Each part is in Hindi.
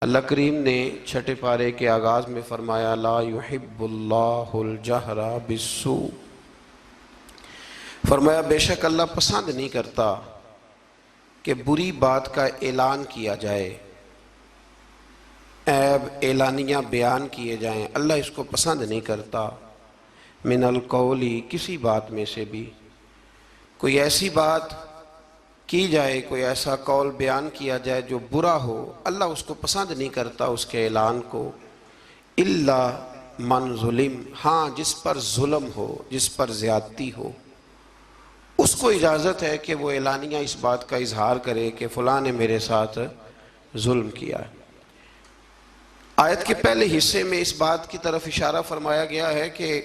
अल्लाह करीम ने छठे पारे के आगाज़ में फ़रमाया ला युहिब्बुल्लाहुल जहरा बिस्सू। फरमाया बेशक अल्लाह पसंद नहीं करता कि बुरी बात का ऐलान किया जाए, ऐब एलानिया बयान किए जाएं। अल्लाह इसको पसंद नहीं करता। मिनल कौली, किसी बात में से भी कोई ऐसी बात की जाए, कोई ऐसा कौल बयान किया जाए जो बुरा हो, अल्लाह उसको पसंद नहीं करता उसके ऐलान को। इल्ला मन जुलिम, हाँ जिस पर जुल्म हो, जिस पर ज़्यादती हो, उसको इजाज़त है कि वो एलानिया इस बात का इजहार करे कि फ़लाँ ने मेरे साथ जुल्म किया है। आयत के पहले हिस्से में इस बात की तरफ इशारा फरमाया गया है कि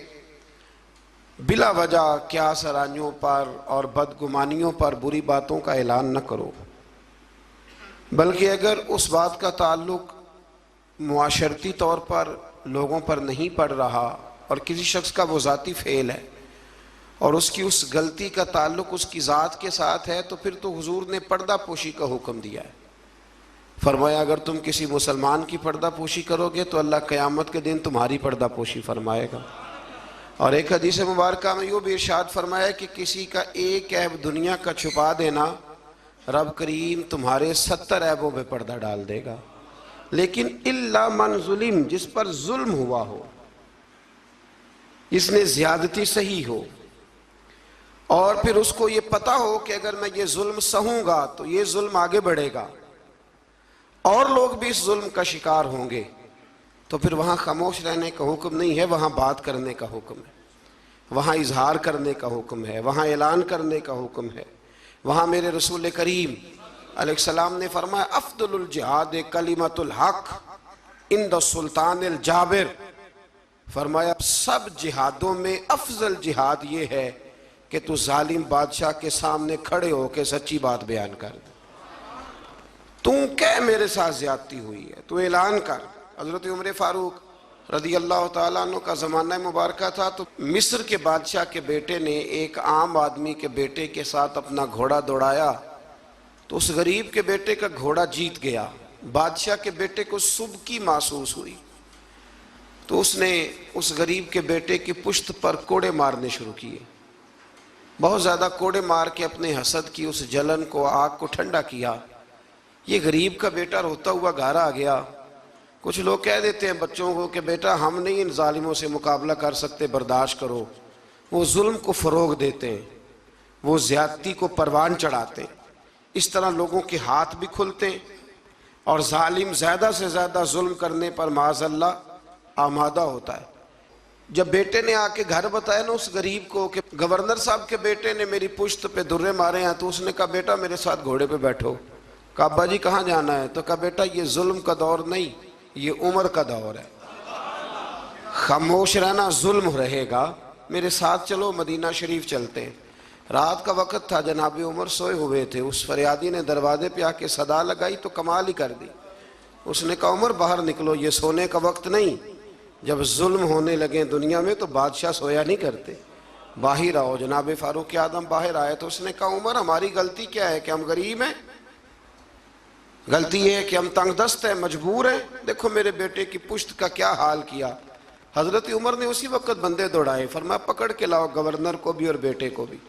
बिला वजह क्या सरानियों पर और बदगुमानियों पर बुरी बातों का ऐलान न करो, बल्कि अगर उस बात का ताल्लुक मुआशरती तौर पर लोगों पर नहीं पड़ रहा और किसी शख्स का वो ज़ाती फ़ेल है और उसकी उस गलती का ताल्लुक उसकी ज़ात के साथ है, तो फिर तो हुजूर ने पर्दा पोशी का हुक्म दिया है। फरमाया अगर तुम किसी मुसलमान की पर्दा पोशी करोगे तो अल्लाह क़यामत के दिन तुम्हारी पर्दा पोशी फरमाएगा। और एक हदीस मुबारक में यूँ भी इरशाद फरमाया कि किसी का एक ऐब दुनिया का छुपा देना, रब करीम तुम्हारे 70 ऐबों पे पर्दा डाल देगा। लेकिन इल्ला मन जुलिम, जिस पर जुल्म हुआ हो, इसने ज़्यादती सही हो और फिर उसको ये पता हो कि अगर मैं ये जुल्म सहूँगा तो ये जुल्म आगे बढ़ेगा और लोग भी इस जुल्म का शिकार होंगे, तो फिर वहाँ खामोश रहने का हुक्म नहीं है, वहाँ बात करने का हुक्म है, वहाँ इजहार करने का हुक्म है, वहाँ ऐलान करने का हुक्म है। वहाँ मेरे रसूल करीम अलैहिस्सलाम ने फरमाया अफ़्ज़लुल जिहाद कलिमतुल हक़ इंद सुल्तानिल जाबिर। फरमाया सब जिहादों में अफजल जिहाद ये है कि तू जालिम बादशाह के सामने खड़े होकर सच्ची बात बयान कर, तू क्या मेरे साथ ज्यादती हुई है, तू ऐलान कर। हज़रत उमर फारूक रज़ी अल्लाह ताला अन्हु का ज़माना मुबारक था, तो मिस्र के बादशाह के बेटे ने एक आम आदमी के बेटे के साथ अपना घोड़ा दौड़ाया, तो उस गरीब के बेटे का घोड़ा जीत गया। बादशाह के बेटे को सुबकी महसूस हुई, तो उसने उस गरीब के बेटे की पुश्त पर कोड़े मारने शुरू किए। बहुत ज़्यादा कोड़े मार के अपने हसद की उस जलन को, आग को ठंडा किया। ये गरीब का बेटा रोता हुआ घर आ गया। कुछ लोग कह देते हैं बच्चों को कि बेटा हम नहीं इन जालिमों से मुकाबला कर सकते, बर्दाश्त करो। वो जुल्म को फ़रोग देते हैं, वो ज़्यादती को परवान चढ़ाते हैं। इस तरह लोगों के हाथ भी खुलते हैं और जालिम ज़्यादा से ज़्यादा जुल्म करने पर माज़अल्लाह आमादा होता है। जब बेटे ने आके घर बताया ना उस गरीब को कि गवर्नर साहब के बेटे ने मेरी पुश्त पे दुर्रे मारे हैं, तो उसने कहा बेटा मेरे साथ घोड़े पे बैठो। कहा अब्बा जी कहाँ जाना है? तो कहा बेटा ये जुल्म का दौर नहीं, ये उम्र का दौर है, खामोश रहना जुल्म रहेगा, मेरे साथ चलो मदीना शरीफ चलते हैं। रात का वक़्त था, जनाब उमर सोए हुए थे। उस फरियादी ने दरवाजे पे आके सदा लगाई तो कमाल ही कर दी। उसने कहा उमर बाहर निकलो, ये सोने का वक्त नहीं। जब जुल्म होने लगे दुनिया में तो बादशाह सोया नहीं करते, बाहर आओ। जनाब फारूक आदम बाहर आए तो उसने कहा उमर हमारी गलती क्या है कि हम गरीब हैं? गलती ये है कि हम तंगदस्त हैं, मजबूर हैं। देखो मेरे बेटे की पुश्त का क्या हाल किया। हजरत उमर ने उसी वक्त बंदे दौड़ाए, फरमाया पकड़ के लाओ गवर्नर को भी और बेटे को भी।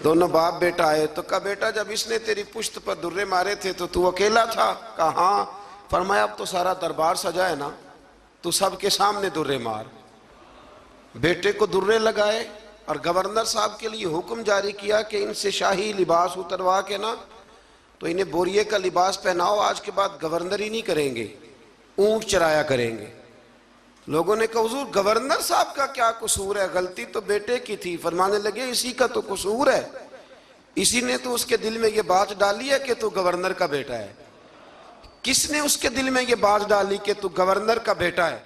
दोनों बाप बेटा आए तो कहा बेटा जब इसने तेरी पुश्त पर दुर्रे मारे थे तो तू अकेला था? कहा हाँ। फरमाया अब तो सारा दरबार सजा है ना, तू सबके सामने दुर्रे मार। बेटे को दुर्रे लगाए और गवर्नर साहब के लिए हुक्म जारी किया कि इनसे शाही लिबास उतरवा के ना तो इन्हें बोरिए का लिबास पहनाओ, आज के बाद गवर्नर ही नहीं करेंगे, ऊंट चराया करेंगे। लोगों ने कहा हुजूर गवर्नर साहब का क्या कसूर है, गलती तो बेटे की थी। फरमाने लगे इसी का तो कसूर है, इसी ने तो उसके दिल में ये बात डाली है कि तू गवर्नर का बेटा है। किसने उसके दिल में ये बात डाली कि तू गवर्नर का बेटा है?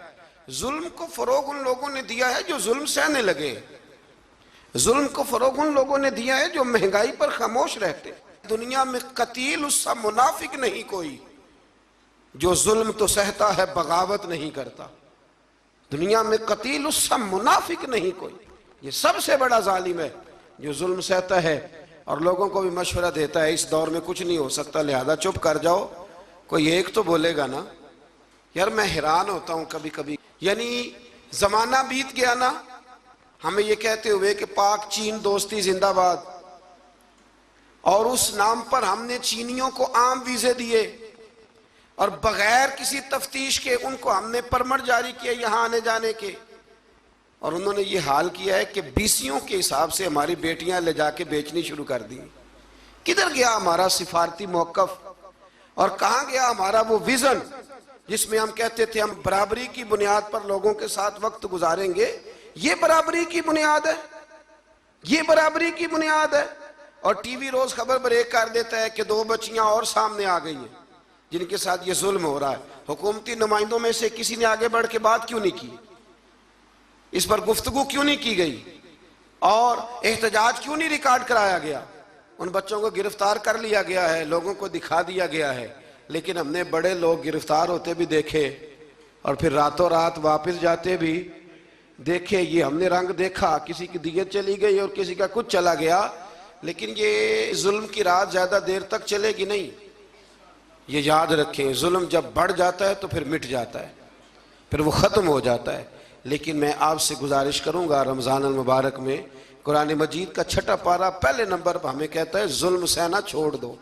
जुल्म को फरोग उन लोगों ने दिया है जो जुल्म सहने लगे। जुल्म को फरोग उन लोगों ने दिया है जो महंगाई पर खामोश रहते। दुनिया में कतील उसका मुनाफिक नहीं कोई जो जुल्म तो सहता है बगावत नहीं करता। दुनिया में कतील उसका मुनाफिक नहीं कोई, ये सबसे बड़ा जालिम है जो जुल्म सहता है और लोगों को भी मशवरा देता है इस दौर में कुछ नहीं हो सकता, लिहाजा चुप कर जाओ, कोई एक तो बोलेगा ना। यार मैं हैरान होता हूं कभी कभी, यानी जमाना बीत गया ना, हमें ये कहते हुए कि पाक चीन दोस्ती जिंदाबाद, और उस नाम पर हमने चीनियों को आम वीजे दिए और बगैर किसी तफ्तीश के उनको हमने परमिट जारी किए यहां आने जाने के, और उन्होंने ये हाल किया है कि बीसियों के हिसाब से हमारी बेटियां ले जाके बेचनी शुरू कर दी। किधर गया हमारा सिफारती मौकफ, और कहां गया हमारा वो विजन जिसमें हम कहते थे हम बराबरी की बुनियाद पर लोगों के साथ वक्त गुजारेंगे। ये बराबरी की बुनियाद है, ये बराबरी की बुनियाद है। और टीवी रोज खबर ब्रेक कर देता है कि 2 बच्चियां और सामने आ गई हैं जिनके साथ ये जुल्म हो रहा है। हुकूमती नुमाइंदों में से किसी ने आगे बढ़ के बात क्यों नहीं की, इस पर गुफ्तगू क्यों नहीं की गई, और एहतजाज क्यों नहीं रिकॉर्ड कराया गया। उन बच्चों को गिरफ्तार कर लिया गया है, लोगों को दिखा दिया गया है, लेकिन हमने बड़े लोग गिरफ्तार होते भी देखे और फिर रातों रात वापस जाते भी देखे। ये हमने रंग देखा, किसी की दियत चली गई और किसी का कुछ चला गया, लेकिन ये जुल्म की रात ज्यादा देर तक चलेगी नहीं। ये याद रखें, जुल्म जब बढ़ जाता है तो फिर मिट जाता है, फिर वो खत्म हो जाता है। लेकिन मैं आपसे गुजारिश करूंगा, रमजान अल मुबारक में कुरान मजीद का 6ठा पारा पहले नंबर पर हमें कहता है जुल्म सहना छोड़ दो,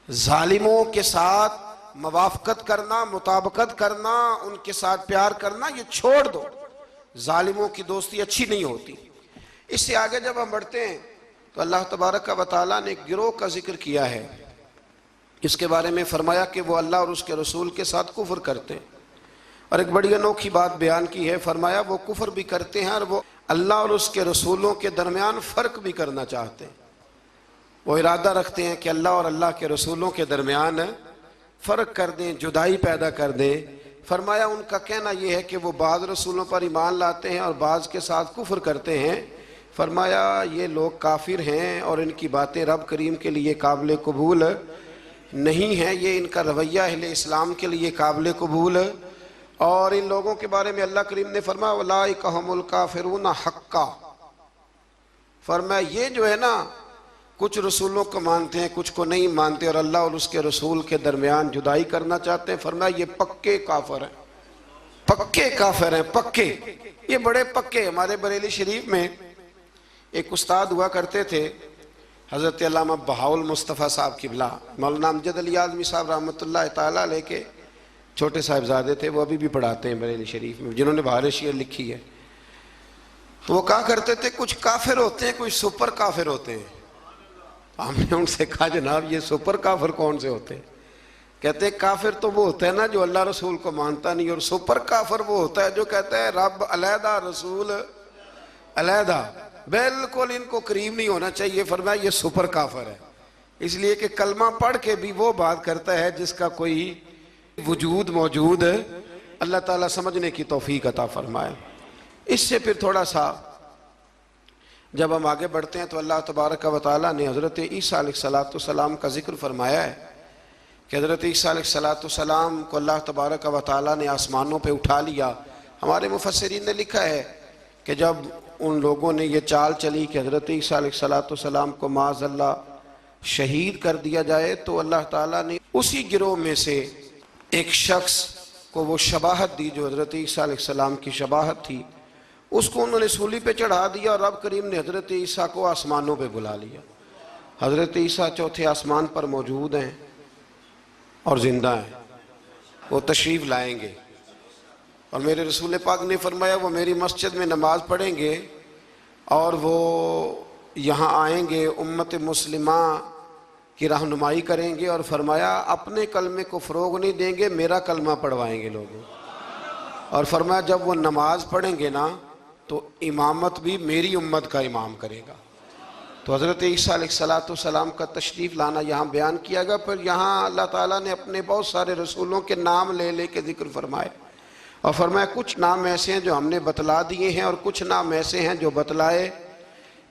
जालिमों के साथ मवाफकत करना, मुताबकत करना, उनके साथ प्यार करना, ये छोड़ दो। जालिमों की दोस्ती अच्छी नहीं होती। इससे आगे जब हम बढ़ते हैं तो अल्लाह तबारक व तआला ने एक गिरोह का जिक्र किया है। इसके बारे में फरमाया कि वो अल्लाह और उसके रसूल के साथ कुफर करते हैं, और एक बड़ी अनोखी बात बयान की है। फरमाया वो कुफर भी करते हैं और वो अल्लाह और उसके रसूलों के दरमियान फ़र्क भी करना चाहते हैं। वो इरादा रखते हैं कि अल्लाह और अल्लाह के रसूलों के दरमियान फ़र्क कर दें, जुदाई पैदा कर दें। फरमाया उनका कहना यह है कि वो बाज़ रसूलों पर ईमान लाते हैं और बाज़ के साथ कुफर करते हैं। फरमाया ये लोग काफिर हैं और इनकी बातें रब करीम के लिए काबिल कबूल नहीं है, ये इनका रवैया अहले इस्लाम के लिए काबिल कबूल। और इन लोगों के बारे में अल्लाह करीम ने फरमाया उलाइका हुमुल काफिरून हक्का। फरमाया ये जो है ना, कुछ रसूलों को मानते हैं, कुछ को नहीं मानते, और अल्लाह और उसके रसूल के दरमियान जुदाई करना चाहते हैं। फरमाया ये पक्के काफिर हैं, पक्के काफिर हैं, पक्के, ये बड़े पक्के। हमारे बरेली शरीफ में एक उस्ताद हुआ करते थे, हज़रत अल्लामा बहाउल मुस्तफ़ा साहब किबला, मौलाना अमजद अली आज़मी साहब रहमतुल्लाह ताला अलैह के छोटे साहिबजादे थे। वो अभी भी पढ़ाते हैं बरेली शरीफ में, जिन्होंने बहार शेर लिखी है। तो वो कहा करते थे कुछ काफिर होते हैं, कुछ सुपर काफिर होते हैं। हमने उनसे कहा जनाब ये सुपर काफिर कौन से होते हैं? कहते काफिर तो वो होता है ना जो अल्लाह रसूल को मानता नहीं, और सुपर काफिर वो होता है जो कहता है रब अलहदा रसूल अलहदा, बिल्कुल इनको करीब नहीं होना चाहिए। फरमाया ये सुपर काफिर है, इसलिए कि कलमा पढ़ के भी वो बात करता है जिसका कोई वजूद मौजूद अल्लाह ताला समझने की तौफीक अता फरमाए। इससे फिर थोड़ा सा जब हम आगे बढ़ते हैं तो अल्लाह तबारक व तआला ने हज़रत ईसा अलैहिस्सलाम का जिक्र फरमाया है कि हज़रत ईसा अलैहिस्सलाम को अल्लाह तबारक व तआला ने आसमानों पे उठा लिया। हमारे मुफस्सिरीन ने लिखा है कि जब उन लोगों ने ये चाल चली कि हज़रत ईसा अलैहिस्सलाम को माज़अल्लाह शहीद कर दिया जाए, तो अल्लाह ताला ने उसी गिरोह में से एक शख्स को वो शबाहत दी जो हज़रत ईसा अलैहिस्सलाम की शबाहत थी, उसको उन्होंने सूली पे चढ़ा दिया और रब करीम ने हज़रत ईसा को आसमानों पे बुला लिया। हज़रत ईसा चौथे आसमान पर मौजूद हैं और ज़िंदा हैं, वो तशरीफ़ लाएंगे। और मेरे रसूल पाक ने फरमाया वो मेरी मस्जिद में नमाज पढ़ेंगे और वो यहाँ आएंगे, उम्मत मुस्लिमा की रहनुमाई करेंगे, और फरमाया अपने कलमे को फ़रोग नहीं देंगे, मेरा कलमा पढ़वाएंगे लोगों। और फरमाया जब वो नमाज पढ़ेंगे ना तो इमामत भी मेरी उम्मत का इमाम करेगा। तो हज़रत ईसा अलैहिस्सलाम का तशरीफ़ लाना यहाँ बयान किया गया। फिर यहाँ अल्लाह ताला ने अपने बहुत सारे रसूलों के नाम ले ले के जिक्र फरमाए, और फरमाया कुछ नाम ऐसे हैं जो हमने बतला दिए हैं और कुछ नाम ऐसे हैं जो बतलाए,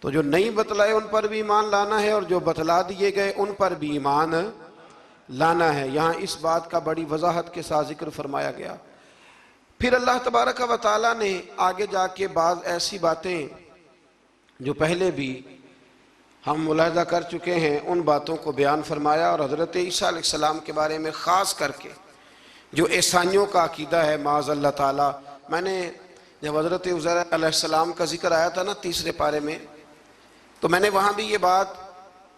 तो जो नहीं बतलाए उन पर भी ईमान लाना है और जो बतला दिए गए उन पर भी ईमान लाना है। यहाँ इस बात का बड़ी वजाहत के साथ जिक्र फरमाया गया। फिर अल्लाह तबारक व तआला ने आगे जाके बाज़ ऐसी बातें जो पहले भी हम मुलाहिजा कर चुके हैं, उन बातों को बयान फरमाया और हज़रत ईसा अलैहिस्सलाम के बारे में ख़ास करके जो ईसाइयों का अकीदा है माज़अल्लाह ताला। मैंने जब हज़रत उज़ैर अलैहिस्सलाम का जिक्र आया था ना तीसरे पारे में, तो मैंने वहाँ भी ये बात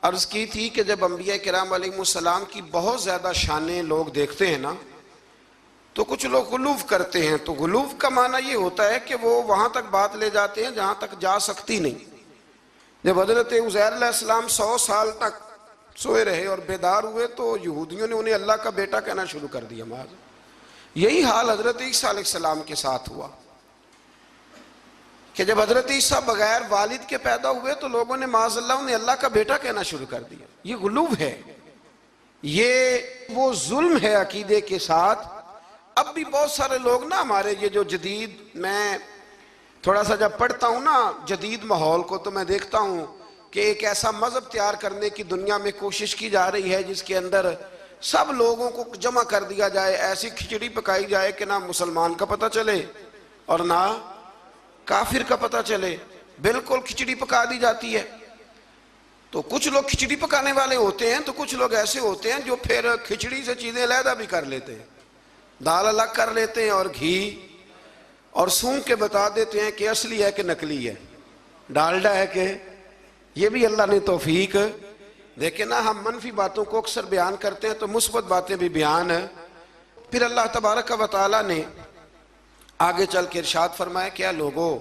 अर्ज़ की थी कि जब अंबिया किराम अलैहिमुस्सलाम की बहुत ज़्यादा शानें लोग देखते हैं ना, तो कुछ लोग गुलूफ़ करते हैं। तो गुलूफ़ का माना ये होता है कि वो वहाँ तक बात ले जाते हैं जहाँ तक जा सकती नहीं। जब हज़रत उज़ैर अलैहिस्सलाम 100 साल तक सोए रहे और बेदार हुए, तो यहूदियों ने उन्हें अल्लाह का बेटा कहना शुरू कर दिया। माज़ यही हाल हज़रत ईसा अलैहिस्सलाम के साथ हुआ कि जब हज़रत ईसा बगैर वालिद के पैदा हुए तो लोगों ने माज़अल्लाह उन्हें अल्लाह का बेटा कहना शुरू कर दिया। ये गुलूफ़ है, ये वो जुल्म है अकीदे के साथ। अब भी बहुत सारे लोग ना हमारे ये जो जदीद, मैं थोड़ा सा जब पढ़ता हूँ ना जदीद माहौल को, तो मैं देखता हूँ कि एक ऐसा मज़हब तैयार करने की दुनिया में कोशिश की जा रही है जिसके अंदर सब लोगों को जमा कर दिया जाए, ऐसी खिचड़ी पकाई जाए कि ना मुसलमान का पता चले और ना काफिर का पता चले, बिल्कुल खिचड़ी पका दी जाती है। तो कुछ लोग खिचड़ी पकाने वाले होते हैं, तो कुछ लोग ऐसे होते हैं जो फिर खिचड़ी से चीज़ें अलहदा भी कर लेते हैं, दाल अलग कर लेते हैं और घी और सूंघ के बता देते हैं कि असली है कि नकली है, डालडा है कि। ये भी अल्लाह ने तौफीक देखे ना। हम मनफी बातों को अक्सर बयान करते हैं तो मुस्बत बातें भी बयान है। फिर अल्लाह तबारक व तआला ने आगे चल के इरशाद फरमाया, क्या लोगों,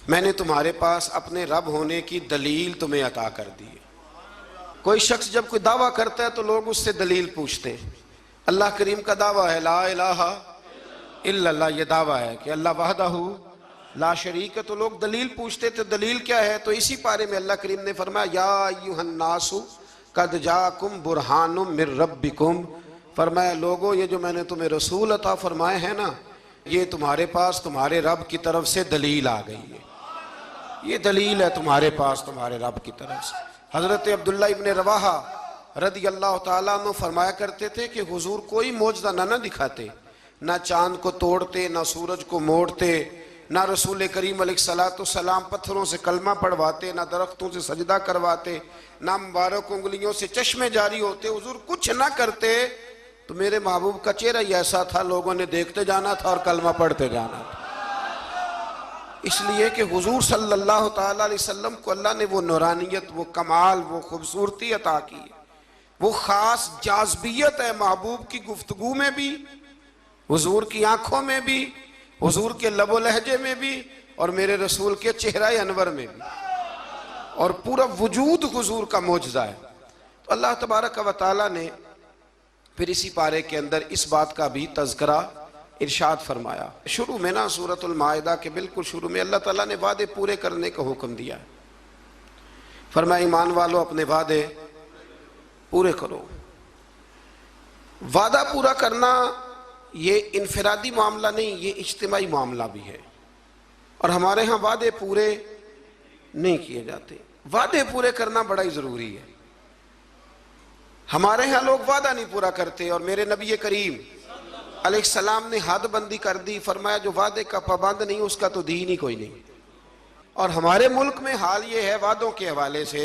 मैंने तुम्हारे पास अपने रब होने की दलील तुम्हें अता कर दी है। कोई शख्स जब कोई दावा करता है तो लोग उससे दलील पूछते हैं। अल्लाह करीम का दावा है ला इलाहा इल्लल्लाह, ये दावा है कि अल्लाह वहदहू ला शरीक है। तो लोग दलील पूछते थे, दलील क्या है? तो इसी पारे में अल्लाह करीम ने फरमाया या अय्युहन्नासु कद जाकुम बुरहानुम मिर रब्बिकुम, फरमाया लोगों, ये जो मैंने तुम्हें रसूल अता फरमाए हैं ना, ये तुम्हारे पास तुम्हारे रब की तरफ से दलील आ गई है। ये दलील है तुम्हारे पास तुम्हारे रब की तरफ से। हजरत अब्दुल्ला इब्न रवाहा रदी अल्लाह ताला अन्हु फरमाया करते थे कि हुजूर कोई मौजज़ा ना दिखाते, ना चांद को तोड़ते, ना सूरज को मोड़ते, ना रसूल करीम अलैहिस्सलाम पत्थरों से कलमा पढ़वाते, ना दरख्तों से सजदा करवाते, ना मुबारक उंगलियों से चश्मे जारी होते, हुजूर कुछ ना करते। तो मेरे महबूब का चेहरा ही ऐसा था, लोगों ने देखते जाना था और कलमा पढ़ते जाना था। इसलिए कि हुजूर सल्लल्लाहु ताला अलैहि वसल्लम को अल्लाह ने वो नूरानियत, वो कमाल, वो खूबसूरती अता की है, वो खास जाज़बियत है महबूब की गुफ्तगू में भी, हुजूर की आंखों में भी, हुजूर के लबो लहजे में भी, और मेरे रसूल के चेहरा अनवर में भी, और पूरा वजूद हुजूर का मौजज़ा है। तो अल्लाह तबारक व तआला ने फिर इसी पारे के अंदर इस बात का भी तज़किरा इरशाद फरमाया। शुरू में ना सूरतुल माइदा के बिल्कुल शुरू में अल्लाह ताला ने वादे पूरे करने का हुक्म दिया है। फरमाया ईमान वालों अपने वादे पूरे करो। वादा पूरा करना ये इनफरादी मामला नहीं, ये इज्तिमाई मामला भी है। और हमारे यहाँ वादे पूरे नहीं किए जाते। वादे पूरे करना बड़ा ही ज़रूरी है। हमारे यहाँ लोग वादा नहीं पूरा करते, और मेरे नबी करीम अलैहिस्सलाम ने हद बंदी कर दी, फरमाया जो वादे का पाबंद नहीं उसका तो दीन ही कोई नहीं। और हमारे मुल्क में हाल ये है वादों के हवाले से,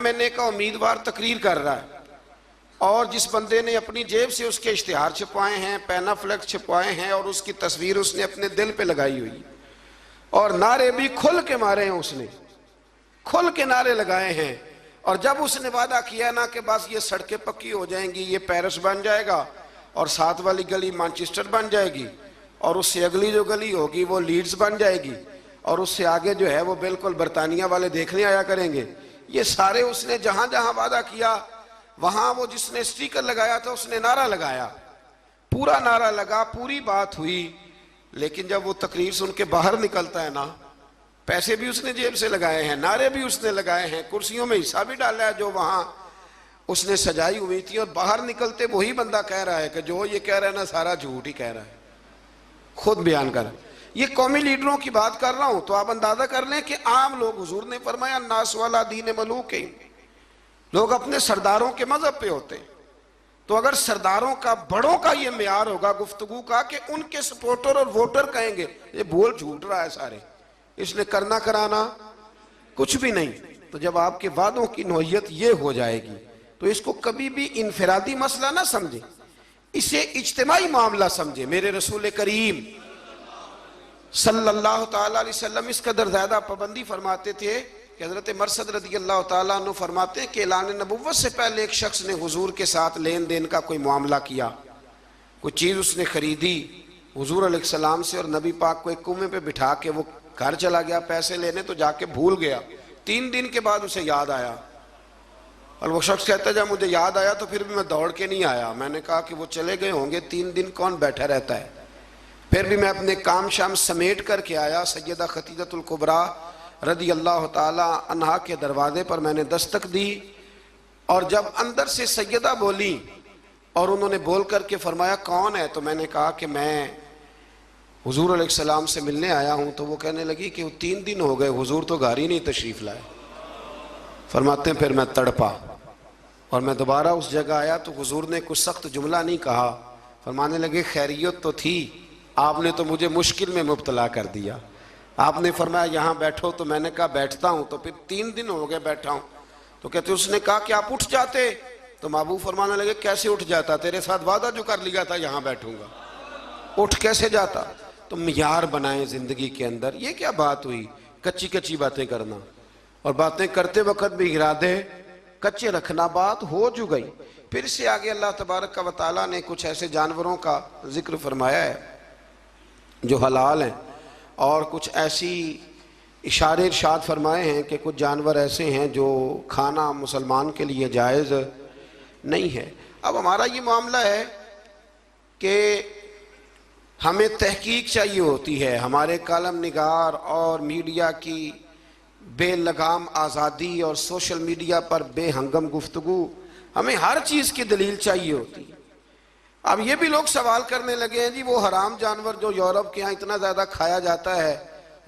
मैंने कहा उम्मीदवार तकरीर कर रहा है और जिस बंदे ने अपनी जेब से उसके इश्तिहार छपवाए हैं, पैनाफ्लेक्स छपवाए हैं और उसकी तस्वीर उसने अपने दिल पे लगाई हुई, और नारे भी खुल के मारे हैं, उसने खुल के नारे लगाए हैं। और जब उसने वादा किया ना कि बस ये सड़कें पक्की हो जाएंगी, ये पेरिस बन जाएगा और साथ वाली गली मैनचेस्टर बन जाएगी, और उससे अगली जो गली होगी वो लीड्स बन जाएगी, और उससे आगे जो है वो बिल्कुल बरतानिया वाले देखने आया करेंगे, ये सारे उसने जहां जहां वादा किया वहां वो जिसने स्टिकर लगाया था उसने नारा लगाया, पूरा नारा लगा, पूरी बात हुई। लेकिन जब वो तकरीर सुन के बाहर निकलता है ना, पैसे भी उसने जेब से लगाए हैं, नारे भी उसने लगाए हैं, कुर्सियों में हिस्सा भी डाला है जो वहां उसने सजाई हुई थी, और बाहर निकलते वही बंदा कह रहा है कि जो ये कह रहा है ना सारा झूठ ही कह रहा है, खुद बयान कर। ये कौमी लीडरों की बात कर रहा हूं, तो आप अंदाजा कर लें कि आम लोग, हुजूर ने फरमाया नास वाला दीन मलूक है, लोग अपने सरदारों के मजहब पे होते हैं। तो अगर सरदारों का, बड़ों का ये मेयार होगा गुफ्तगू का कि उनके सपोर्टर और वोटर कहेंगे ये बोल झूठ रहा है सारे, इसलिए करना कराना कुछ भी नहीं, तो जब आपके वादों की नौयत ये हो जाएगी तो इसको कभी भी इनफरादी मसला ना समझे, इसे इज्तिमाई मामला समझे। मेरे रसूल करीम सल्लल्लाहु ताला अलैहि वसल्लम इस कदर ज्यादा पाबंदी फरमाते थे कि हजरत मरसद रज़ी अल्लाह ताला अन्हु फरमाते हैं कि ऐलान नबुव्वत से पहले एक शख्स ने हुजूर के साथ लेन देन का कोई मामला किया, कोई चीज़ उसने खरीदी हुजूर अलैहिस्सलाम से, और नबी पाक को एक कुएं पे बिठा के वो घर चला गया पैसे लेने, तो जाके भूल गया। 3 दिन के बाद उसे याद आया और वो शख्स कहता है जब मुझे याद आया तो फिर भी मैं दौड़ के नहीं आया। मैंने कहा कि वो चले गए होंगे, 3 दिन कौन बैठा रहता है। फिर भी मैं अपने काम शाम समेट करके आया। सैयदा खतीजतुल कुबरा रदी अल्लाह ताला अन्हा के दरवाजे पर मैंने दस्तक दी, और जब अंदर से सैयदा बोली और उन्होंने बोल करके फरमाया कौन है, तो मैंने कहा कि मैं हुजूर अलैहिस्सलाम से मिलने आया हूँ। तो वो कहने लगी कि वो 3 दिन हो गए हुजूर तो घर ही नहीं तशरीफ़ लाए। फरमाते हैं फिर मैं तड़पा और मैं दोबारा उस जगह आया तो हुजूर ने कुछ सख्त जुमला नहीं कहा। फरमाने लगे खैरियत तो थी, आपने तो मुझे मुश्किल में मुब्तला कर दिया। आपने फरमाया यहाँ बैठो, तो मैंने कहा बैठता हूँ, तो फिर 3 दिन हो गए बैठा हूँ। तो कहते उसने कहा कि आप उठ जाते, तो महबूब फरमाने लगे कैसे उठ जाता, तेरे साथ वादा जो कर लिया था यहाँ बैठूंगा, उठ कैसे जाता। तो मियार बनाए जिंदगी के अंदर। ये क्या बात हुई कच्ची कच्ची बातें करना, और बातें करते वक्त भी इरादे कच्चे रखना, बात हो जो गई। फिर से आगे अल्लाह तबारक व तआला ने कुछ ऐसे जानवरों का जिक्र फरमाया है जो हलाल हैं, और कुछ ऐसी इशारे इरशाद फरमाए हैं कि कुछ जानवर ऐसे हैं जो खाना मुसलमान के लिए जायज़ नहीं है। अब हमारा ये मामला है कि हमें तहकीक चाहिए होती है, हमारे कालम निगार और मीडिया की बेलगाम आज़ादी और सोशल मीडिया पर बेहंगम गुफ्तगू, हमें हर चीज़ की दलील चाहिए होती है। अब ये भी लोग सवाल करने लगे हैं जी वो हराम जानवर जो यूरोप के यहाँ इतना ज़्यादा खाया जाता है,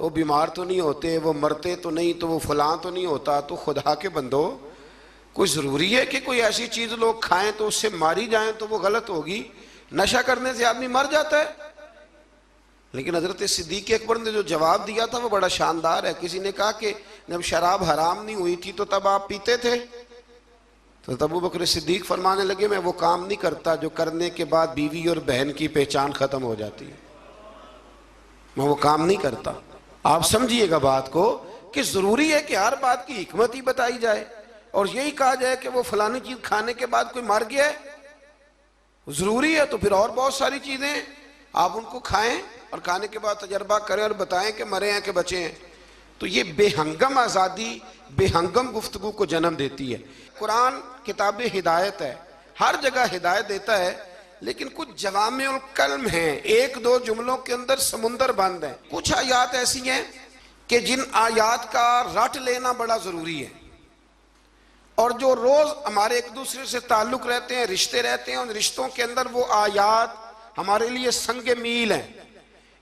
वो बीमार तो नहीं होते, वो मरते तो नहीं, तो वो फलां तो नहीं होता। तो खुदा के बंदो, कोई ज़रूरी है कि कोई ऐसी चीज़ लोग खाएं तो उससे मारी जाएं तो वो गलत होगी। नशा करने से आदमी मर जाता है। लेकिन हजरत सिद्दीक़ अकबर ने जो जवाब दिया था वो बड़ा शानदार है। किसी ने कहा कि जब शराब हराम नहीं हुई थी तो तब आप पीते थे, तो तब अबू बकर सिद्दीक़ फरमाने लगे मैं वो काम नहीं करता जो करने के बाद बीवी और बहन की पहचान खत्म हो जाती है, मैं वो काम नहीं करता। आप समझिएगा बात को कि जरूरी है कि हर बात की हिकमत ही बताई जाए, और यही कहा जाए कि वो फलानी चीज खाने के बाद कोई मर गया है, जरूरी है तो फिर और बहुत सारी चीजें आप उनको खाएं और खाने के बाद तजर्बा करें और बताएं कि मरे हैं कि बचे हैं। तो ये बेहंगम आज़ादी, बेहंगम गुफ्तगू को जन्म देती है। कुरान किताब हिदायत है, हर जगह हिदायत देता है, लेकिन कुछ जवामिउल कल्म हैं, 1-2 जुमलों के अंदर समुंदर बंद है। कुछ आयात ऐसी हैं कि जिन आयात का रट लेना बड़ा जरूरी है, और जो रोज हमारे एक दूसरे से ताल्लुक रहते हैं, रिश्ते रहते हैं, उन रिश्तों के अंदर वो आयात हमारे लिए संग मील हैं।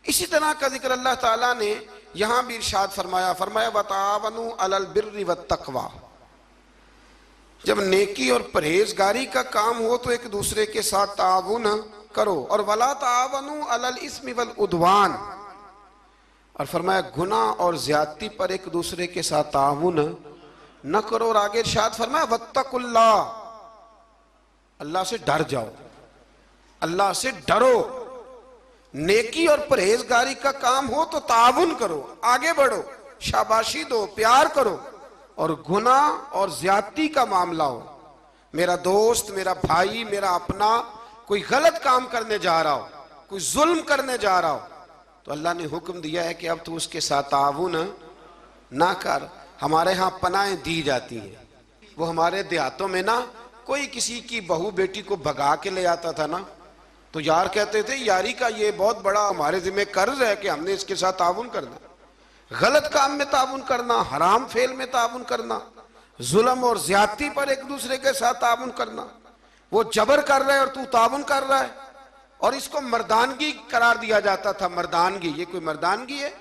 इसी तरह का जिक्र अल्लाह ताला ने यहां भी इरशाद फरमाया, फरमाया वतावनु अलल बिर्रि वत्तक़वा, जब नेकी और परहेजगारी का काम हो तो एक दूसरे के साथ ताउन करो, और वला तावनु अलल इस्मि वल उद्वान, और फरमाया गुनाह और ज्यादती पर एक दूसरे के साथ ताउन न करो। और आगे इरशाद फरमाया वत्तकुल्लाह, अल्लाह से डर जाओ, अल्लाह से डरो। नेकी और परहेजगारी का काम हो तो ताउन करो, आगे बढ़ो, शाबाशी दो, प्यार करो। और गुनाह और ज्यादती का मामला हो, मेरा दोस्त, मेरा भाई, मेरा अपना कोई गलत काम करने जा रहा हो, कोई जुल्म करने जा रहा हो, तो अल्लाह ने हुक्म दिया है कि अब तू उसके साथ ताउन ना कर। हमारे यहाँ पनाहें दी जाती हैं। वो हमारे देहातों में ना कोई किसी की बहू बेटी को भगा के ले आता था ना, तो यार कहते थे यारी का ये बहुत बड़ा हमारे जिम्मे कर्ज है कि हमने इसके साथ ताउन करना। गलत काम में ताउन करना, हराम फेल में ताउन करना, जुल्म और ज्यादती पर एक दूसरे के साथ ताउन करना, वो जबर कर रहा है और तू ताउन कर रहा है, और इसको मर्दानगी करार दिया जाता था। मर्दानगी, ये कोई मर्दानगी है?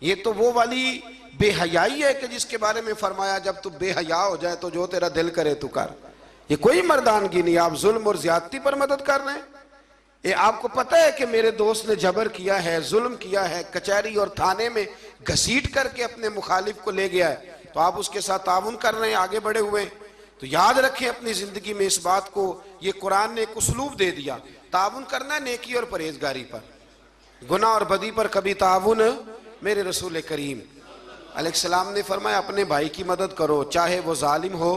ये तो वो वाली बेहयाई है कि जिसके बारे में फरमाया जब तू बेहया हो जाए तो जो तेरा दिल करे तू कर। ये कोई मर्दानगी नहीं, आप जुल्म और ज्यादती पर मदद कर रहे हैं। ये आपको पता है कि मेरे दोस्त ने जबर किया है, जुल्म किया है, कचहरी और थाने में घसीट करके अपने मुखालिफ को ले गया है, तो आप उसके साथ ताउन कर रहे हैं, आगे बढ़े हुए हैं। तो याद रखें अपनी जिंदगी में इस बात को, ये कुरान ने एक उसलूब दे दिया, ताउन करना है नेकी और परहेजगारी पर, गुनाह और बदी पर कभी ताउन। मेरे रसूल करीम अलैहिस्सलाम ने फरमाया अपने भाई की मदद करो, चाहे वो जालिम हो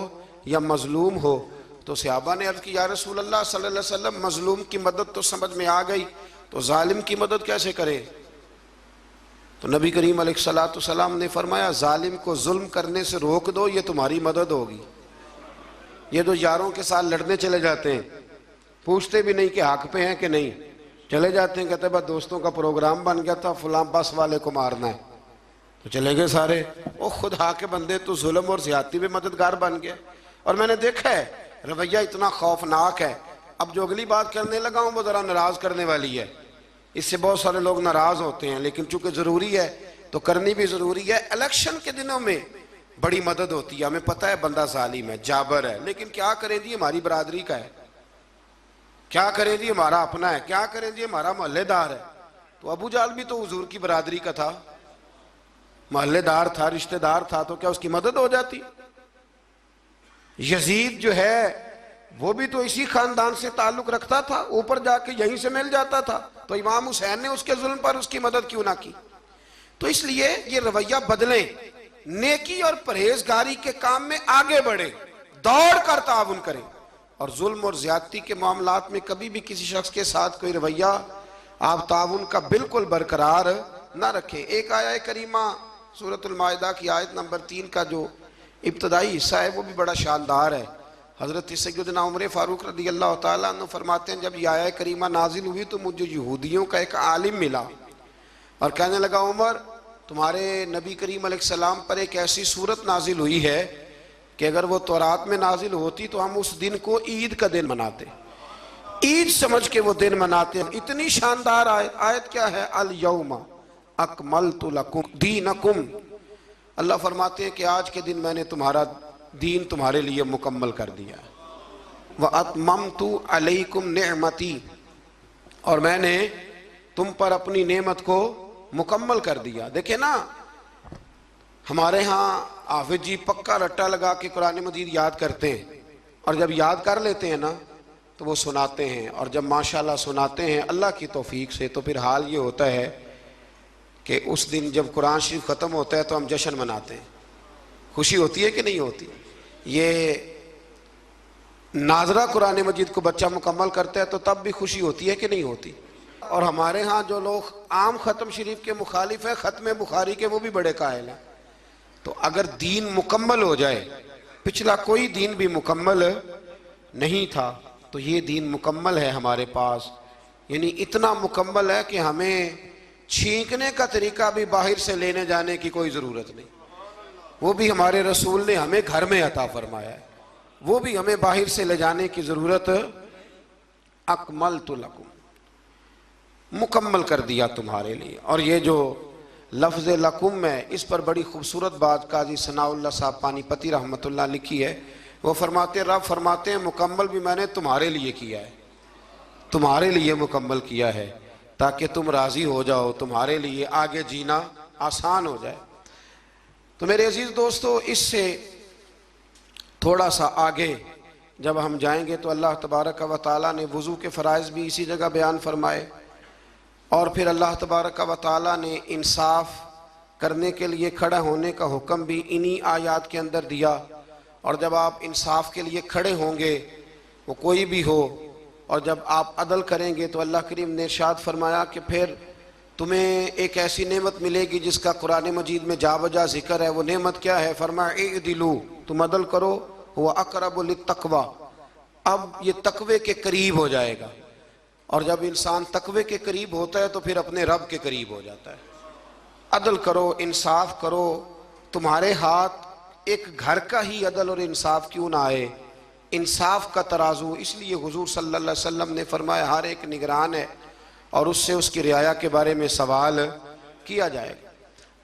या मजलूम हो। तो सहाबा ने अर्ज की या रसूल अल्लाह सल्लल्लाहु अलैहि वसल्लम, मजलूम की मदद तो समझ में आ गई, तो जालिम की मदद कैसे करें? तो नबी करीम अलैहिस्सलाम ने फरमाया जालिम को जुल्म करने से रोक दो, ये तुम्हारी मदद होगी। ये तो यारों के साथ लड़ने चले जाते हैं, पूछते भी नहीं कि हक पे हैं कि नहीं, चले जाते हैं, कहते बस दोस्तों का प्रोग्राम बन गया था, फलां बस वाले को मारना है, तो चले गए सारे। ओ खुदा के बंदे, तो जुल्म और ज्यादती में मददगार बन गया। और मैंने देखा है रवैया इतना खौफनाक है। अब जो अगली बात करने लगा हूं वो जरा नाराज करने वाली है, इससे बहुत सारे लोग नाराज होते हैं, लेकिन चूंकि जरूरी है तो करनी भी जरूरी है। इलेक्शन के दिनों में बड़ी मदद होती है, हमें पता है बंदा जालिम है, जाबर है, लेकिन क्या करें जी, हमारी बरादरी का है, क्या करें जी, हमारा अपना है, क्या करें जी, हमारा मोहल्लेदार है। तो अबू जाल भी तो हुजूर की बरादरी का था, मोहल्लेदार था, रिश्तेदार था, तो क्या उसकी मदद हो जाती? यजीद जो है वो भी तो इसी खानदान से ताल्लुक रखता था, ऊपर जाके यहीं से मिल जाता था, तो इमाम हुसैन ने उसके जुल्म पर उसकी मदद क्यों ना की? तो इसलिए ये रवैया बदले, नेकी और परहेजगारी के काम में आगे बढ़े, दौड़ कर ताउन करें, और जुल्म और ज्यादती के मामलात में कभी भी किसी शख्स के साथ कोई रवैया आप ताउन का बिल्कुल बरकरार ना रखें। एक आया करीमा सूरतुल माइदा की आयत नंबर 3 का जो इब्तदाई हिस्सा है वो भी बड़ा शानदार है। हजरत सैयदना उमर फारूक रज़ी अल्लाह तआला अन्हु फरमाते हैं, जब यह आया करीमा नाजिल हुई तो मुझे यहूदियों का एक आलिम मिला और कहने लगा, उमर तुम्हारे नबी करीम अलैहिस्सलाम पर एक ऐसी सूरत नाजिल हुई है कि अगर वो तौरात में नाजिल होती तो हम उस दिन को ईद का दिन मनाते, ईद समझ के वो दिन मनाते। इतनी शानदार आयत, आयत क्या है? अल यौमा अकमलतु लकुम दीनकुम। अल्लाह फरमाते हैं कि आज के दिन मैंने तुम्हारा दीन तुम्हारे लिए मुकम्मल कर दिया, व अतममतु अलैकुम निअमती, और मैंने तुम पर अपनी नेमत को मुकम्मल कर दिया। देखे ना, हमारे यहाँ हाफिज जी पक्का रट्टा लगा के कुरान मजीद याद करते हैं, और जब याद कर लेते हैं ना तो वो सुनाते हैं, और जब माशाल्लाह सुनाते हैं अल्लाह की तौफीक से, तो फिर हाल ये होता है कि उस दिन जब कुरान शरीफ ख़त्म होता है तो हम जश्न मनाते हैं। खुशी होती है कि नहीं होती? ये नाजरा कुरान मजीद को बच्चा मुकम्मल करता है तो तब भी खुशी होती है कि नहीं होती? और हमारे यहाँ जो लोग आम ख़त्म शरीफ के मुखालिफ हैं, ख़त्म बुखारी के, वो भी बड़े कायल हैं। तो अगर दीन मुकम्मल हो जाए, पिछला कोई दीन भी मुकम्मल नहीं था, तो ये दीन मुकम्मल है हमारे पास, यानी इतना मुकम्मल है कि हमें छींकने का तरीका भी बाहर से लेने जाने की कोई ज़रूरत नहीं, वो भी हमारे रसूल ने हमें घर में अता फरमाया है, वो भी हमें बाहर से ले जाने की ज़रूरत। अकमलतु लकुम, मुकम्मल कर दिया तुम्हारे लिए। और ये जो लफ्ज़ लकुम है, इस पर बड़ी खूबसूरत बात काजी सनाउल्लाह साहब पानीपति रहमतुल्लाह लिखी है। वो फरमाते, रब फरमाते हैं मुकम्मल भी मैंने तुम्हारे लिए किया है, तुम्हारे लिए मुकम्मल किया है ताकि तुम राज़ी हो जाओ, तुम्हारे लिए आगे जीना आसान हो जाए। तो मेरे अजीज़ दोस्तों, इससे थोड़ा सा आगे जब हम जाएंगे तो अल्लाह तबारक व तआला ने वज़ू के फ़राइज़ भी इसी जगह बयान फरमाए, और फिर अल्लाह तबारक व तआला ने इंसाफ करने के लिए खड़ा होने का हुक्म भी इन्हीं आयात के अंदर दिया। और जब आप इंसाफ के लिए खड़े होंगे, वो कोई भी हो, और जब आप अदल करेंगे तो अल्लाह करीम ने इरशाद फरमाया कि फिर तुम्हें एक ऐसी नेमत मिलेगी जिसका कुरान मजीद में जा बजा जिक्र है। वो नेमत क्या है? फरमाया इदिलू, तुम अदल करो, हुवा अक़रबु लित्तक़वा, अब ये तकवे के करीब हो जाएगा। और जब इंसान तकवे के करीब होता है तो फिर अपने रब के करीब हो जाता है। अदल करो, इंसाफ करो, तुम्हारे हाथ एक घर का ही अदल और इंसाफ क्यों ना आए, इंसाफ का तराजू। इसलिए हुजूर सल्लल्लाहु अलैहि वसल्लम ने फरमाया हर एक निगरान है और उससे उसकी रियाया के बारे में सवाल किया जाएगा।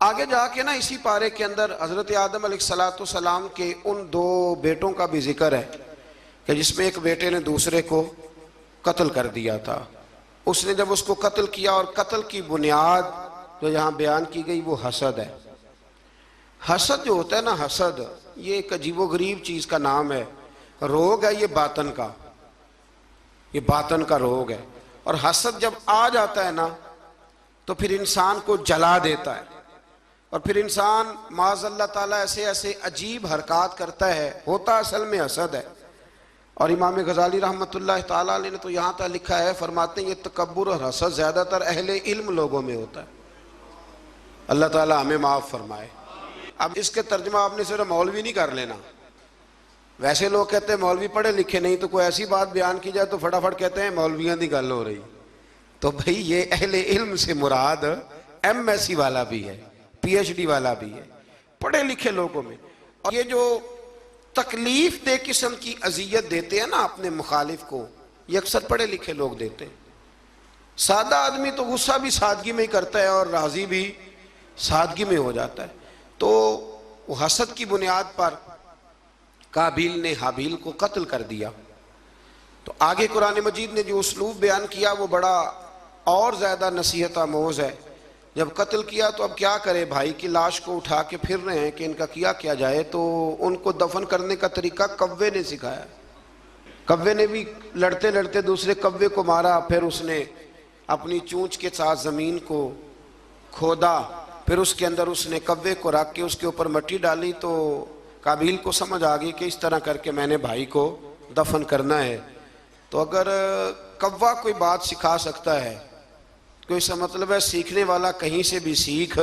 आगे जाके ना इसी पारे के अंदर हज़रत आदम अलैहिस्सलाम के उन 2 बेटों का भी जिक्र है कि जिसमें एक बेटे ने दूसरे को कत्ल कर दिया था। उसने जब उसको कत्ल किया, और कत्ल की बुनियाद जो यहाँ बयान की गई वो हसद है। हसद जो होता है ना, हसद ये एक अजीबोगरीब चीज का नाम है, रोग है ये बातन का, ये बातन का रोग है। और हसद जब आ जाता है ना तो फिर इंसान को जला देता है, और फिर इंसान माज़अल्लाह ताला ऐसे ऐसे अजीब हरकत करता है, होता असल में हसद है। और इमाम गजाली रहमतुल्लाह ताला अलैह ने तो यहाँ तक लिखा है, फरमाते हैं ये तकब्बुर और हसद ज़्यादातर अहले इल्म लोगों में होता है। अल्लाह ताला हमें माफ़ फरमाए। अब इसके तर्जुमा आपने सिर्फ मौलवी नहीं कर लेना। वैसे लोग कहते हैं मौलवी पढ़े लिखे नहीं, तो कोई ऐसी बात बयान की जाए तो फटाफट कहते हैं मौलवियों की गल हो रही। तो भाई ये अहले इल्म से मुराद MSc वाला भी है, PhD वाला भी है, पढ़े लिखे लोगों में। और ये जो तकलीफ दे किस्म की अजियत देते हैं ना अपने मुखालिफ को, ये अक्सर पढ़े लिखे लोग देते हैं। सादा आदमी तो गुस्सा भी सादगी में ही करता है और राजी भी सादगी में हो जाता है। तो वो हसद की बुनियाद पर काबिल ने हाबिल को कत्ल कर दिया। तो आगे कुरान मजीद ने जो उसलूब बयान किया वो बड़ा और ज़्यादा नसीहत आमोज़ है। जब कत्ल किया तो अब क्या करे, भाई की लाश को उठा के फिर रहे हैं कि इनका किया जाए। तो उनको दफन करने का तरीका कव्वे ने सिखाया। कव्वे ने भी लड़ते लड़ते दूसरे कव्वे को मारा, फिर उसने अपनी चूंच के साथ ज़मीन को खोदा, फिर उसके अंदर उसने कव्वे को रख के उसके ऊपर मिट्टी डाली। तो काबिल को समझ आ गई कि इस तरह करके मैंने भाई को दफन करना है। तो अगर कव्वा कोई बात सिखा सकता है तो इसका मतलब है सीखने वाला कहीं से भी सीख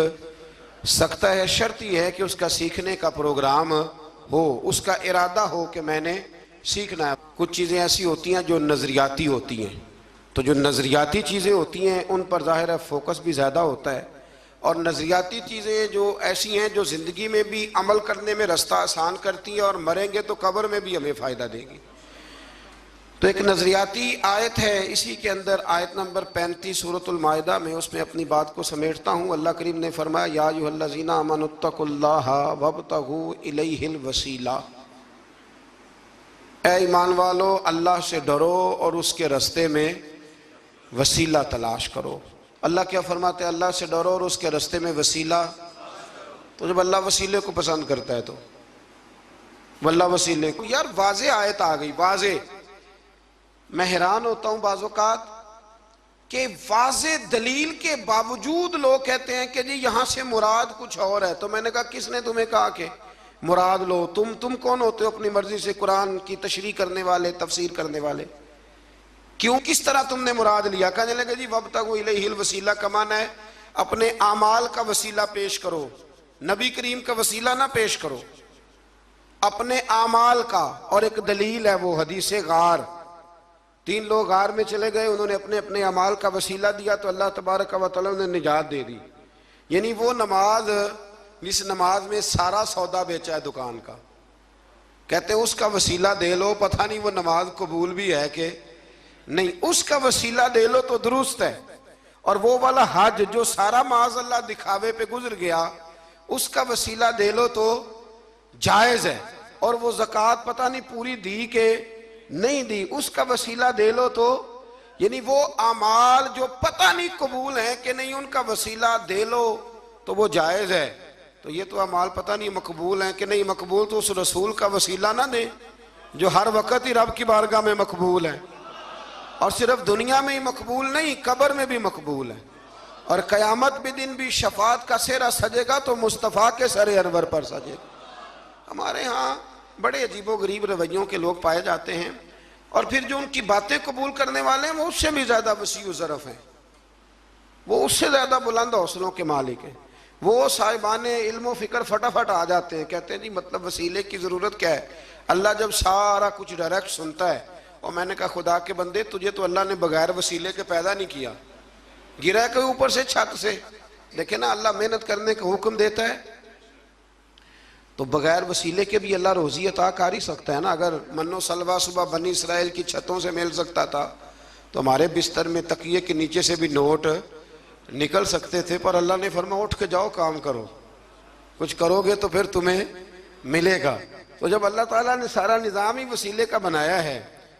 सकता है। शर्त यह है कि उसका सीखने का प्रोग्राम हो, उसका इरादा हो कि मैंने सीखना है। कुछ चीज़ें ऐसी होती हैं जो नज़रियाती होती हैं, तो जो नज़रियाती चीज़ें होती हैं उन पर ज़ाहिर है फोकस भी ज़्यादा होता है। और नज़रियाती चीज़ें जो ऐसी हैं जो ज़िंदगी में भी अमल करने में रास्ता आसान करती हैं, और मरेंगे तो कब्र में भी हमें फ़ायदा देगी। तो एक नज़रियाती आयत है, इसी के अंदर आयत नंबर 35 सूरतुल माइदा में, उसमें अपनी बात को समेटता हूँ। अल्लाह करीम ने फरमाया या अय्युहल्लज़ीना आमनुत्तकुल्लाह वब्तगू इलैहिल वसीला, ऐ ईमान वालो अल्लाह से डरो और उसके रास्ते में वसीला तलाश करो। अल्लाह क्या फरमाते हैं, अल्लाह से डरो और उसके रास्ते में वसीला। तो जब अल्लाह वसीले को पसंद करता है तो अल्लाह वसीले को, यार वाज़े आयत आ गई, वाज़े। मैं हैरान होता हूँ बाज़-औक़ात कि वाज़े दलील के बावजूद लोग कहते हैं कि जी यहाँ से मुराद कुछ और है। तो मैंने कहा किसने तुम्हें कहा कि मुराद लो? तुम कौन होते हो अपनी मर्जी से कुरान की तशरीह करने वाले, तफसीर करने वाले? क्यों, किस तरह तुमने मुराद लिया? कहने लगे जी वब्तगू इलैहिल वसीला का माना है अपने आमाल का वसीला पेश करो, नबी करीम का वसीला ना पेश करो, अपने आमाल का। और एक दलील है वो हदीस गार, 3 लोग गार में चले गए, उन्होंने अपने अपने अमाल का वसीला दिया तो अल्लाह तबारक व तआला ने निजात दे दी। यानी वो नमाज, जिस नमाज में सारा सौदा बेचा है दुकान का, कहते हैं उसका वसीला दे लो, पता नहीं वो नमाज कबूल भी है कि नहीं, उसका वसीला दे लो तो दुरुस्त है। और वो वाला हज जो सारा माज़अल्लाह दिखावे पे गुजर गया, उसका वसीला दे लो तो जायज़ है। और वो ज़कात पता नहीं पूरी दी के नहीं दी, उसका वसीला दे लो तो, यानी वो अमाल जो पता नहीं कबूल है कि नहीं, उनका वसीला दे लो तो वो जायज़ है। तो ये तो अमाल पता नहीं मकबूल है कि नहीं मकबूल, तो उस रसूल का वसीला ना दे जो हर वक्त ही रब की बारगाह में मकबूल है। और सिर्फ दुनिया में ही मकबूल नहीं, कब्र में भी मकबूल है। और क़यामत के दिन भी शफात का सेहरा सजेगा तो मुस्तफ़ा के सरे अनवर पर सजेगा। हमारे यहाँ बड़े अजीबो गरीब रवैयों के लोग पाए जाते हैं, और फिर जो उनकी बातें कबूल करने वाले हैं वो उससे भी ज़्यादा वसी ज़रफ़ हैं, वो उससे ज़्यादा बुलंद हौसलों के मालिक हैं। वो साहिबाने इल्म फ़िक्र फटाफट आ जाते हैं, कहते हैं जी मतलब वसीले की ज़रूरत क्या है, अल्लाह जब सारा कुछ डायरेक्ट सुनता है। और मैंने कहा खुदा के बंदे, तुझे तो अल्लाह ने बगैर वसीले के पैदा नहीं किया, गिरा के ऊपर से छत से। देखे ना, अल्लाह मेहनत करने का हुक्म देता है तो बगैर वसीले के भी अल्लाह रोज़ी अता कर ही सकता है ना। अगर मन्नो सलवा सुबह बनी इसराइल की छतों से मिल सकता था तो हमारे बिस्तर में तकिए के नीचे से भी नोट निकल सकते थे। पर अल्लाह ने फरमाया उठ के जाओ, काम करो, कुछ करोगे तो फिर तुम्हें मिलेगा। तो जब अल्लाह ताला ने सारा निज़ाम ही वसीले का बनाया है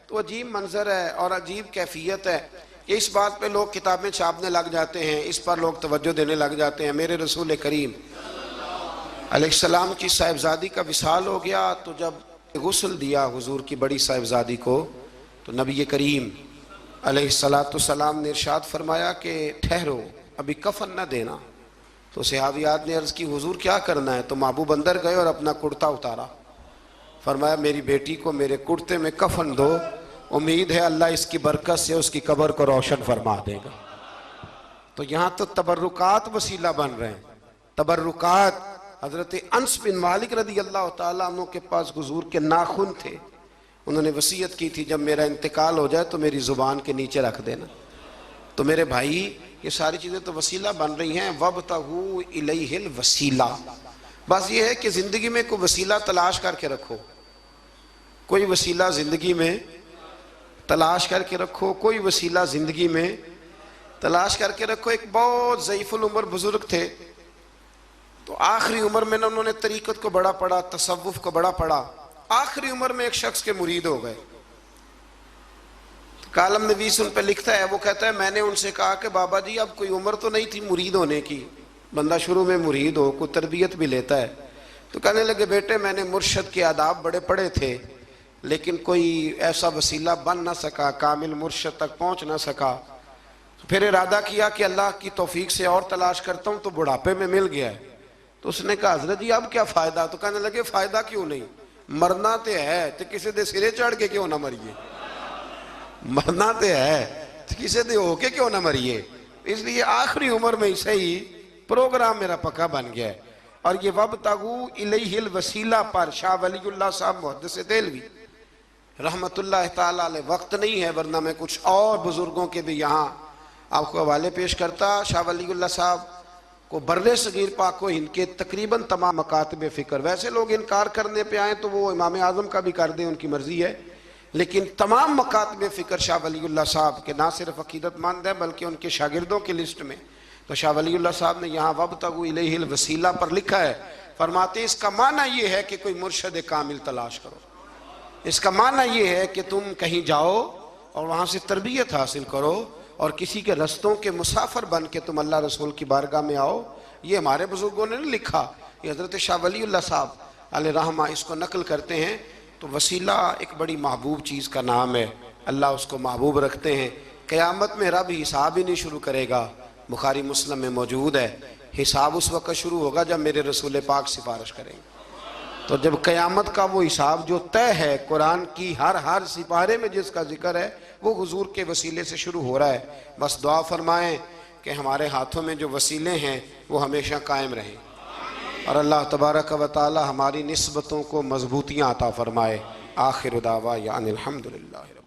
तो अजीब मंजर है और अजीब कैफियत है कि इस बात पे लोग किताबें छापने लग जाते हैं, इस पर लोग तवज्जो देने लग जाते हैं। मेरे रसूल करीम अलैहिस्सलाम की साहिबजादी का विसाल हो गया तो जब गुस्ल दिया हुजूर की बड़ी साहिबजादी को, तो नबी करीम अलैहिस्सलाम ने इरशाद फरमाया कि ठहरो, अभी कफन न देना। तो सहाबियात ने अर्ज़ की हुजूर क्या करना है? तो महबूब अंदर गए और अपना कुर्ता उतारा, फरमाया मेरी बेटी को मेरे कुर्ते में कफन दो, उम्मीद है अल्लाह इसकी बरकत से उसकी कब्र को रोशन फरमा देगा। तो यहाँ तो तबर्रुकात वसीला बन रहे हैं। तबर्रुकात, हजरत अनस बिन मालिक रदी अल्लाह ताला अन्हु के पास हुजूर के नाखून थे, उन्होंने वसीयत की थी जब मेरा इंतकाल हो जाए तो मेरी ज़ुबान के नीचे रख देना। तो मेरे भाई ये सारी चीज़ें तो वसीला बन रही हैं। वब्तगू इलैहिल वसीला, बस ये है कि ज़िंदगी में कोई वसीला तलाश करके रखो, कोई वसीला ज़िंदगी में तलाश करके रखो, कोई वसीला ज़िंदगी में तलाश करके रखो। एक बहुत ज़ईफ़ुल उम्र बुज़ुर्ग थे, तो आखिरी उम्र में ना उन्होंने तरीक़त को बड़ा पढ़ा, तसव्वुफ़ को बड़ा पढ़ा। आखिरी उम्र में एक शख्स के मुरीद हो गए। तो कालम नवीस उन पर लिखता है, वो कहता है मैंने उनसे कहा कि बाबा जी अब कोई उम्र तो नहीं थी मुरीद होने की, बंदा शुरू में मुरीद हो कोई तरबियत भी लेता है। तो कहने लगे बेटे मैंने मुर्शद के आदाब बड़े पढ़े थे, लेकिन कोई ऐसा वसीला बन ना सका, कामिल मुर्शद तक पहुँच ना सका। फिर इरादा किया कि अल्लाह की तौफीक से और तलाश करता हूँ, तो बुढ़ापे में मिल गया है। तो उसने कहा हजरत जी अब क्या फ़ायदा? तो कहने लगे फ़ायदा क्यों नहीं, मरना तो है तो किसी दे सिरे चढ़ के क्यों ना मरिए, मरना तो है तो किसी दे होके क्यों ना मरिए। इसलिए आखिरी उम्र में से ही प्रोग्राम मेरा पक्का बन गया है। और ये वब्तगू इलैहिल वसीला पर शाह वलीउल्लाह साहब मुहद्दिस देहलवी रहमतुल्लाह ताला अलैह, वक्त नहीं है वरना मैं कुछ और बुजुर्गों के भी यहाँ आपको हवाले पेश करता। शाह वलीउल्लाह साहब को बर्रे सगीर पाक को इनके तकरीबन तमाम मकातब फ़िक्र, वैसे लोग इनकार करने पे आए तो वो इमाम आज़म का भी कर दें, उनकी मर्ज़ी है, लेकिन तमाम मकातब फ़िक्र शाह वलीउल्लाह साहब के ना सिर्फ अकीदतमंद है बल्कि उनके शागिर्दों की लिस्ट में। तो शाह वलीउल्लाह साहब ने यहाँ वब्तगू इलैहिल वसीला पर लिखा है, फरमाते इसका माना ये है कि कोई मुर्शद कामिल तलाश करो। इसका माना ये है कि तुम कहीं जाओ और वहाँ से तरबियत हासिल करो और किसी के रस्तों के मुसाफिर बन के तुम अल्लाह रसूल की बारगाह में आओ। ये हमारे बुजुर्गों ने नहीं लिखा, ये हज़रत शाह वलीउल्लाह साहब अलैहि रहमा इसको नकल करते हैं। तो वसीला एक बड़ी महबूब चीज़ का नाम है, अल्लाह उसको महबूब रखते हैं। क़यामत में रब हिसाब ही नहीं शुरू करेगा, बुखारी मुस्लिम में मौजूद है, हिसाब उस वक्त शुरू होगा जब मेरे रसूल पाक सिफारिश करेंगे। तो जब क़यामत का वो हिसाब जो तय है, कुरान की हर सिपारे में जिसका जिक्र है वो हुजूर के वसीले से शुरू हो रहा है। बस दुआ फरमाएं कि हमारे हाथों में जो वसीले हैं वो हमेशा कायम रहें और अल्लाह तबारक व तआला हमारी निस्बतों को मजबूतियाँ अता फरमाए। आखिर दावा या अनिल हम्दुलिल्लाह।